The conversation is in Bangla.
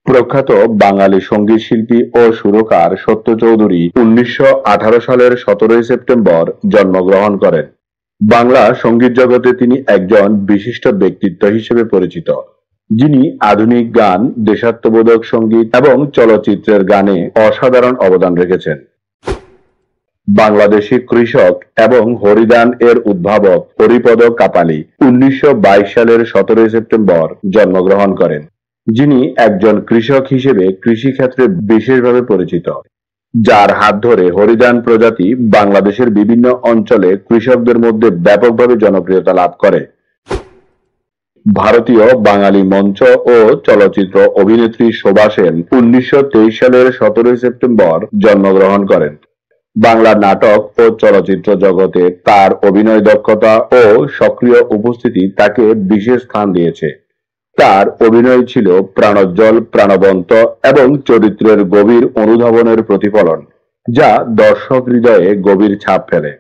প্রখ্যাত বাঙালি সঙ্গীত শিল্পী ও সুরকার সত্য চৌধুরী ১৯১৮ সালের ১৭ই সেপ্টেম্বর জন্মগ্রহণ করেন। বাংলা সঙ্গীত জগতে তিনি একজন বিশিষ্ট ব্যক্তিত্ব হিসেবে পরিচিত, যিনি আধুনিক গান, দেশাত্মবোধক সঙ্গীত এবং চলচ্চিত্রের গানে অসাধারণ অবদান রেখেছেন। বাংলাদেশী কৃষক এবং হরিদান এর উদ্ভাবক হরিপদ কাপালি ১৯২২ সালের ১৭ই সেপ্টেম্বর জন্মগ্রহণ করেন, যিনি একজন কৃষক হিসেবে কৃষিক্ষেত্রে বিশেষভাবে পরিচিত, যার হাত ধরে হরিদান প্রজাতি বাংলাদেশের বিভিন্ন অঞ্চলে কৃষকদের মধ্যে ব্যাপকভাবে জনপ্রিয়তা লাভ করে। ভারতীয় বাঙালি মঞ্চ ও চলচ্চিত্র অভিনেত্রী শোভা সেন ১৯২৩ সালের ১৭ই সেপ্টেম্বর জন্মগ্রহণ করেন। বাংলা নাটক ও চলচ্চিত্র জগতে তার অভিনয় দক্ষতা ও সক্রিয় উপস্থিতি তাকে বিশেষ স্থান দিয়েছে। তার অভিনয় ছিল প্রাণোজ্জ্বল, প্রাণবন্ত এবং চরিত্রের গভীর অনুধাবনের প্রতিফলন, যা দর্শক হৃদয়ে গভীর ছাপ ফেলে।